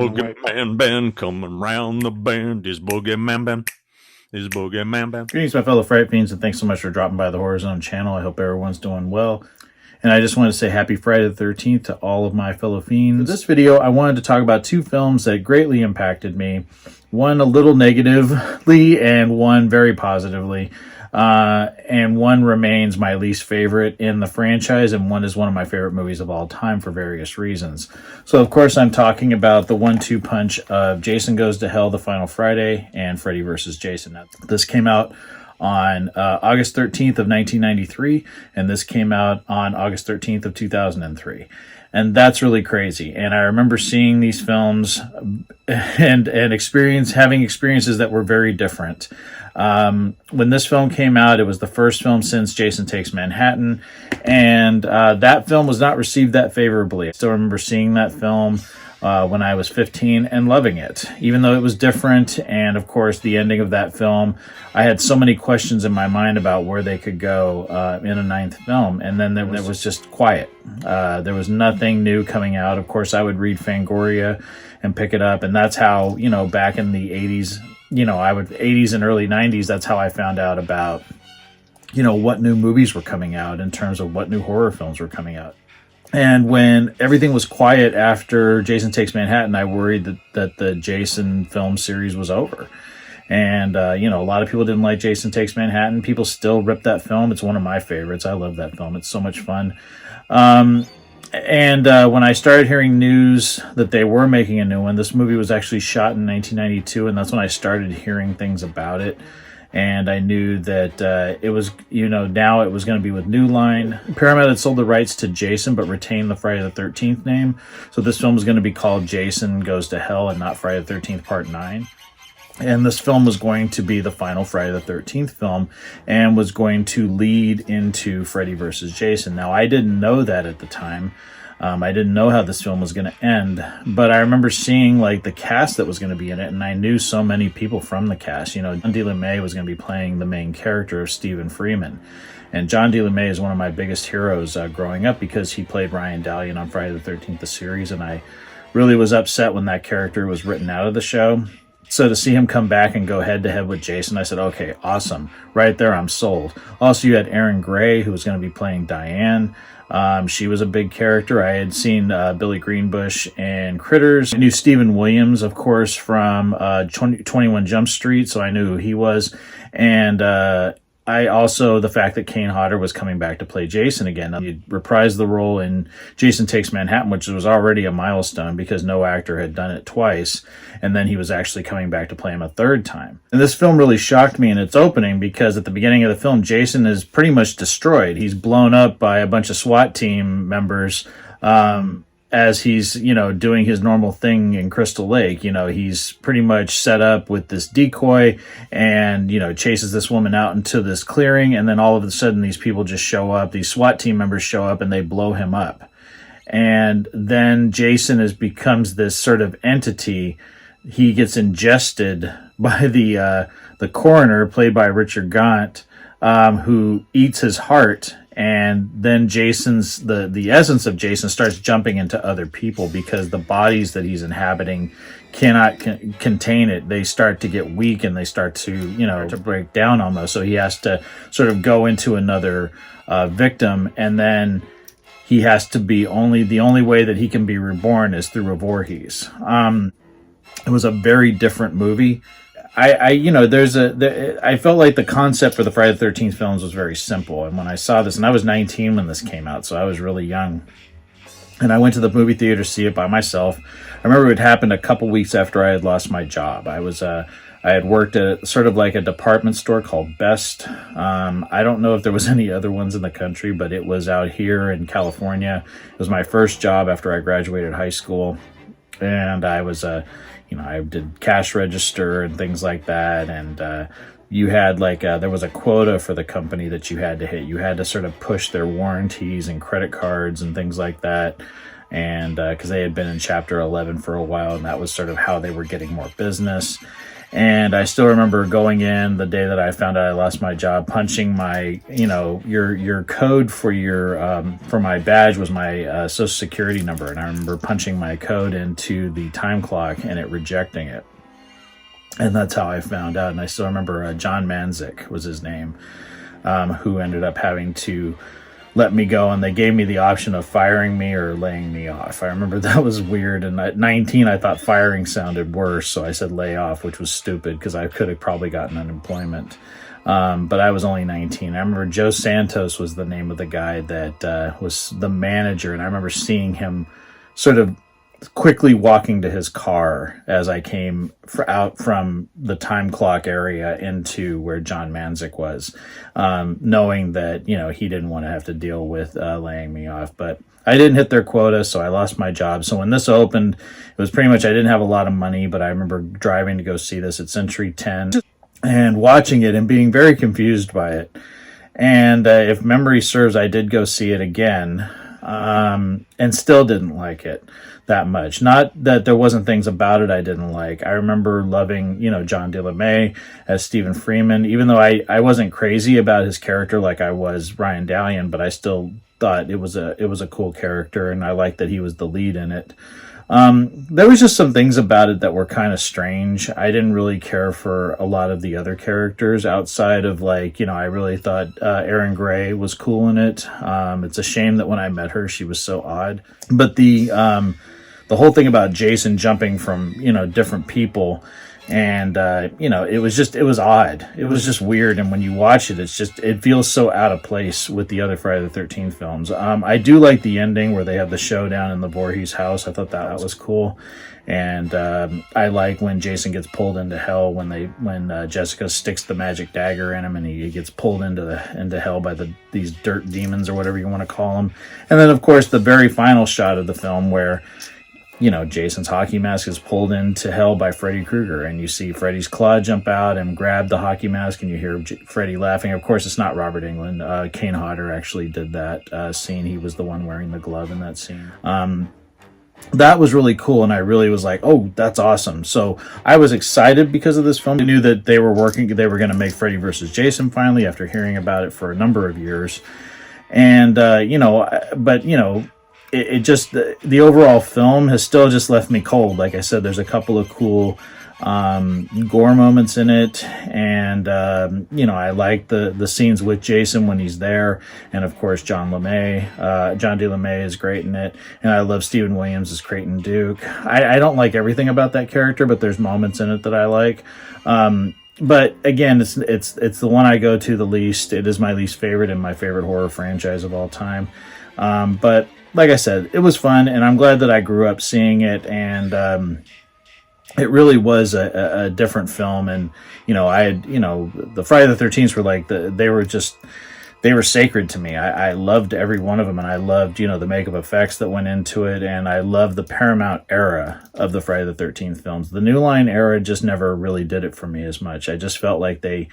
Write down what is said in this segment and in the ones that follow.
boogeyman band coming round the bend. Is boogeyman band. Is boogeyman band. Greetings, my fellow Fright Fiends, and thanks so much for dropping by the Horror Zone channel. I hope everyone's doing well. And I just want to say happy Friday the 13th to all of my fellow fiends. For this video, I wanted to talk about two films that greatly impacted me. One a little negatively and one very positively. And one remains my least favorite in the franchise, and one is one of my favorite movies of all time for various reasons. So, of course, I'm talking about the 1-2 punch of Jason Goes to Hell, The Final Friday, and Freddy vs. Jason. Now, this came out on August 13th of 1993, and this came out on August 13th of 2003. And that's really crazy. And I remember seeing these films and having experiences that were very different. When this film came out, it was the first film since Jason Takes Manhattan, and that film was not received that favorably. I still remember seeing that film when I was 15 and loving it, even though it was different. And of course, the ending of that film, I had so many questions in my mind about where they could go in a ninth film. And then there was just quiet. There was nothing new coming out. Of course, I would read Fangoria and pick it up. And that's how, back in the 80s, 80s and early 90s, that's how I found out about, what new movies were coming out in terms of what new horror films were coming out. And when everything was quiet after Jason Takes Manhattan, I worried that the Jason film series was over. And, a lot of people didn't like Jason Takes Manhattan. People still rip that film. It's one of my favorites. I love that film. It's so much fun. When I started hearing news that they were making a new one, this movie was actually shot in 1992, and that's when I started hearing things about it. And I knew that it was, now it was going to be with New Line. Paramount had sold the rights to Jason, but retained the Friday the 13th name. So this film was going to be called Jason Goes to Hell and not Friday the 13th Part 9. And this film was going to be the final Friday the 13th film and was going to lead into Freddy vs. Jason. Now, I didn't know that at the time. I didn't know how this film was going to end, but I remember seeing the cast that was going to be in it, and I knew so many people from the cast. John D. LeMay was going to be playing the main character of Stephen Freeman, and John D. LeMay is one of my biggest heroes growing up because he played Ryan Dallion on Friday the 13th, the series, and I really was upset when that character was written out of the show. So to see him come back and go head-to-head with Jason, I said, okay, awesome. Right there, I'm sold. Also, you had Erin Gray, who was going to be playing Diane. She was a big character. I had seen Billy Greenbush and Critters. I knew Stephen Williams, of course, from 21 Jump Street, so I knew who he was. And I also, the fact that Kane Hodder was coming back to play Jason again. He reprised the role in Jason Takes Manhattan, which was already a milestone because no actor had done it twice. And then he was actually coming back to play him a third time. And this film really shocked me in its opening because at the beginning of the film, Jason is pretty much destroyed. He's blown up by a bunch of SWAT team members as he's, doing his normal thing in Crystal Lake. He's pretty much set up with this decoy and, chases this woman out into this clearing. And then all of a sudden, these people just show up. These SWAT team members show up and they blow him up. And then Jason becomes this sort of entity. He gets ingested by the coroner, played by Richard Gant, who eats his heart. And then the essence of Jason starts jumping into other people because the bodies that he's inhabiting cannot contain it. They start to get weak and they start to, to break down almost. So he has to sort of go into another victim, and then he has to be the only way that he can be reborn is through a Voorhees. It was a very different movie. I felt like the concept for the Friday the 13th films was very simple. And when I saw this, and I was 19 when this came out, so I was really young. And I went to the movie theater to see it by myself. I remember it happened a couple weeks after I had lost my job. I had worked at sort of like a department store called Best. I don't know if there was any other ones in the country, but it was out here in California. It was my first job after I graduated high school. And I was I did cash register and things like that. And you had there was a quota for the company that you had to hit. You had to sort of push their warranties and credit cards and things like that. And because they had been in Chapter 11 for a while, and that was sort of how they were getting more business. And I still remember going in the day that I found out I lost my job, punching my, your code for for my badge was my social security number. And I remember punching my code into the time clock and it rejecting it. And that's how I found out. And I still remember John Manzik was his name, who ended up having to let me go, and they gave me the option of firing me or laying me off. I remember that was weird, and at 19 I thought firing sounded worse, so I said lay off, which was stupid because I could have probably gotten unemployment. But I was only 19. I remember Joe Santos was the name of the guy that was the manager, and I remember seeing him sort of quickly walking to his car as I came out from the time clock area into where John Manzik was, knowing that, he didn't want to have to deal with laying me off. But I didn't hit their quota, so I lost my job. So when this opened, it was pretty much, I didn't have a lot of money, but I remember driving to go see this at Century 10 and watching it and being very confused by it. And if memory serves, I did go see it again, and still didn't like it that much. Not that there wasn't things about it I didn't like. I remember loving, John DeLeMay as Stephen Freeman, even though I wasn't crazy about his character like I was Ryan Dallion, but I still thought it was a cool character, and I liked that he was the lead in it. There was just some things about it that were kind of strange. I didn't really care for a lot of the other characters outside of I really thought Erin Gray was cool in it. It's a shame that when I met her, she was so odd. But the whole thing about Jason jumping from, different people, and, it was odd. It was just weird. And when you watch it, it feels so out of place with the other Friday the 13th films. I do like the ending where they have the showdown in the Voorhees house. I thought that was cool. And I like when Jason gets pulled into hell, when Jessica sticks the magic dagger in him and he gets pulled into hell by these dirt demons or whatever you want to call them. And then, of course, the very final shot of the film where Jason's hockey mask is pulled into hell by Freddy Krueger, and you see Freddy's claw jump out and grab the hockey mask, and you hear Freddy laughing. Of course, it's not Robert Englund. Kane Hodder actually did that scene. He was the one wearing the glove in that scene. That was really cool, and I really was like, oh, that's awesome. So I was excited because of this film. I knew that they were going to make Freddy versus Jason finally after hearing about it for a number of years. And, it just, the overall film has still just left me cold. Like I said, there's a couple of cool gore moments in it, and I like the scenes with Jason when he's there, and of course John DeLeMay is great in it, and I love Stephen Williams as Creighton Duke. I don't like everything about that character, but there's moments in it that I like. But again, it's the one I go to the least. It is my least favorite and my favorite horror franchise of all time. But like I said, it was fun, and I'm glad that I grew up seeing it, and it really was a different film. And I had the Friday the 13th were like they were sacred to me. I loved every one of them, and I loved the makeup effects that went into it, and I loved the Paramount era of the Friday the 13th films. The New Line era just never really did it for me as much. I just felt like they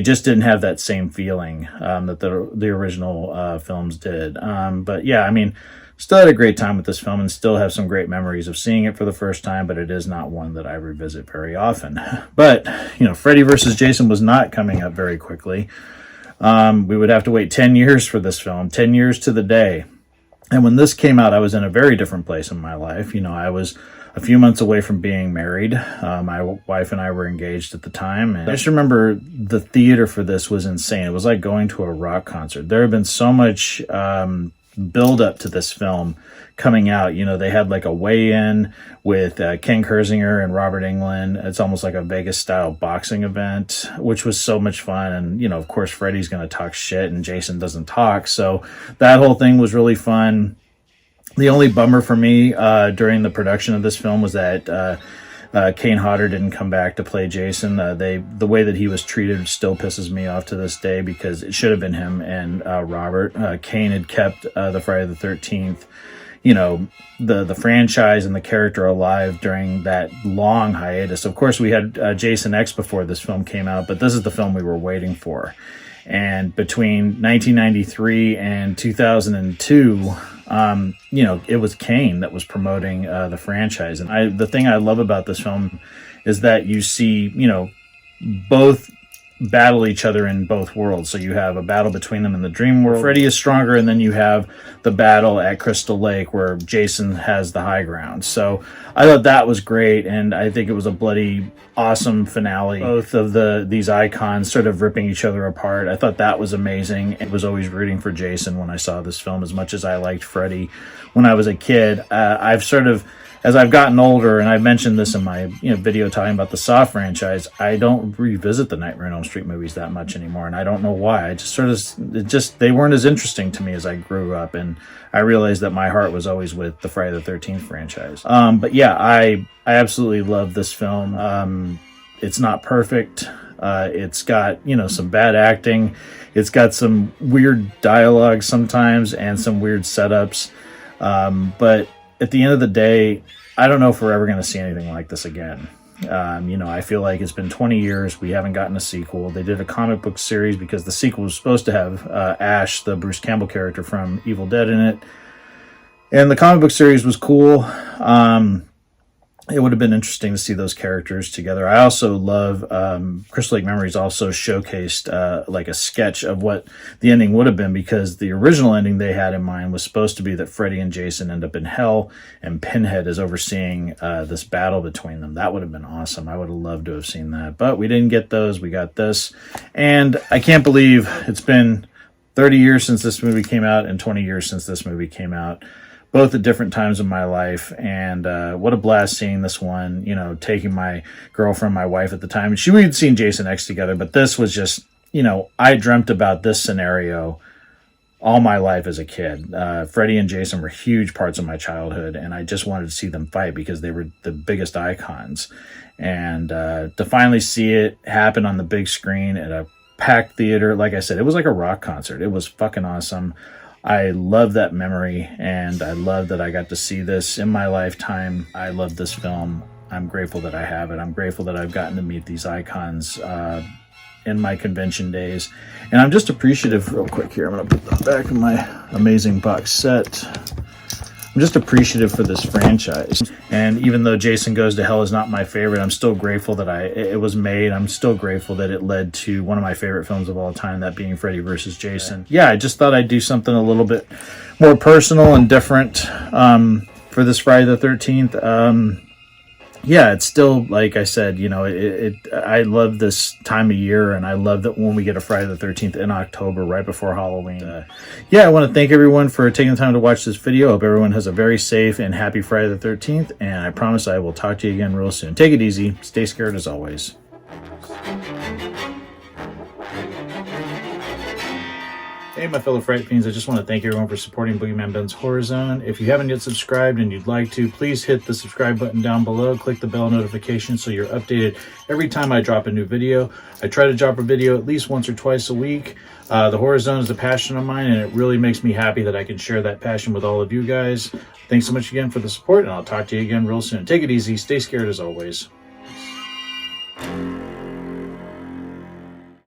just didn't have that same feeling that the original films did. But yeah, I mean, still had a great time with this film, and still have some great memories of seeing it for the first time, but it is not one that I revisit very often. But Freddy versus Jason was not coming up very quickly. We would have to wait 10 years for this film, 10 years to the day. And when this came out, I was in a very different place in my life. I was a few months away from being married. My wife and I were engaged at the time. And I just remember the theater for this was insane. It was like going to a rock concert. There had been so much build up to this film coming out. They had like a weigh-in with Ken Kersinger and Robert Englund. It's almost like a Vegas style boxing event, which was so much fun. And of course Freddy's going to talk shit and Jason doesn't talk, so that whole thing was really fun. The only bummer for me during the production of this film was that Kane Hodder didn't come back to play Jason. The way that he was treated still pisses me off to this day, because it should have been him and Robert. Kane had kept the Friday the 13th, the franchise and the character alive during that long hiatus. Of course, we had Jason X before this film came out, but this is the film we were waiting for. And between 1993 and 2002, it was Kane that was promoting the franchise. And the thing I love about this film is that you see, you know, both battle each other in both worlds. So you have a battle between them in the dream world. Freddy is stronger, and then you have the battle at Crystal Lake where Jason has the high ground. So I thought that was great, and I think it was a bloody awesome finale. Both of these icons sort of ripping each other apart. I thought that was amazing. I was always rooting for Jason when I saw this film, as much as I liked Freddy when I was a kid. I've sort of, as I've gotten older, and I've mentioned this in my video talking about the Saw franchise, I don't revisit the Nightmare on Elm Street movies that much anymore, and I don't know why. I just sort of, they weren't as interesting to me as I grew up, and I realized that my heart was always with the Friday the 13th franchise. But yeah, I absolutely love this film. It's not perfect. It's got, some bad acting. It's got some weird dialogue sometimes and some weird setups. But at the end of the day, I don't know if we're ever going to see anything like this again. I feel like it's been 20 years. We haven't gotten a sequel. They did a comic book series because the sequel was supposed to have Ash, the Bruce Campbell character from Evil Dead, in it. And the comic book series was cool. It would have been interesting to see those characters together. I also love Crystal Lake Memories also showcased like a sketch of what the ending would have been, because the original ending they had in mind was supposed to be that Freddy and Jason end up in hell and Pinhead is overseeing this battle between them. That would have been awesome. I would have loved to have seen that, but we didn't get those. We got this, and I can't believe it's been 30 years since this movie came out and 20 years since this movie came out, both at different times in my life. And what a blast seeing this one, taking my girlfriend, my wife at the time. And we'd seen Jason X together, but this was just, I dreamt about this scenario all my life as a kid. Freddy and Jason were huge parts of my childhood, and I just wanted to see them fight because they were the biggest icons. And to finally see it happen on the big screen at a packed theater, like I said, it was like a rock concert. It was fucking awesome. I love that memory, and I love that I got to see this in my lifetime. I love this film. I'm grateful that I have it. I'm grateful that I've gotten to meet these icons in my convention days. And I'm just appreciative, real quick here, I'm going to put that back in my amazing box set. I'm just appreciative for this franchise. And even though Jason Goes to Hell is not my favorite, I'm still grateful that it was made. I'm still grateful that it led to one of my favorite films of all time, that being Freddy vs. Jason. Yeah, I just thought I'd do something a little bit more personal and different for this Friday the 13th. Yeah, it's still, like I said, I love this time of year, and I love that when we get a Friday the 13th in October, right before Halloween. Yeah, I want to thank everyone for taking the time to watch this video. I hope everyone has a very safe and happy Friday the 13th, and I promise I will talk to you again real soon. Take it easy. Stay scared as always. Hey, my fellow Fright Fiends, I just want to thank everyone for supporting Boogeyman Ben's Horror Zone. If you haven't yet subscribed and you'd like to, please hit the subscribe button down below. Click the bell notification so you're updated every time I drop a new video. I try to drop a video at least once or twice a week. The Horror Zone is a passion of mine, and it really makes me happy that I can share that passion with all of you guys. Thanks so much again for the support, and I'll talk to you again real soon. Take it easy. Stay scared as always.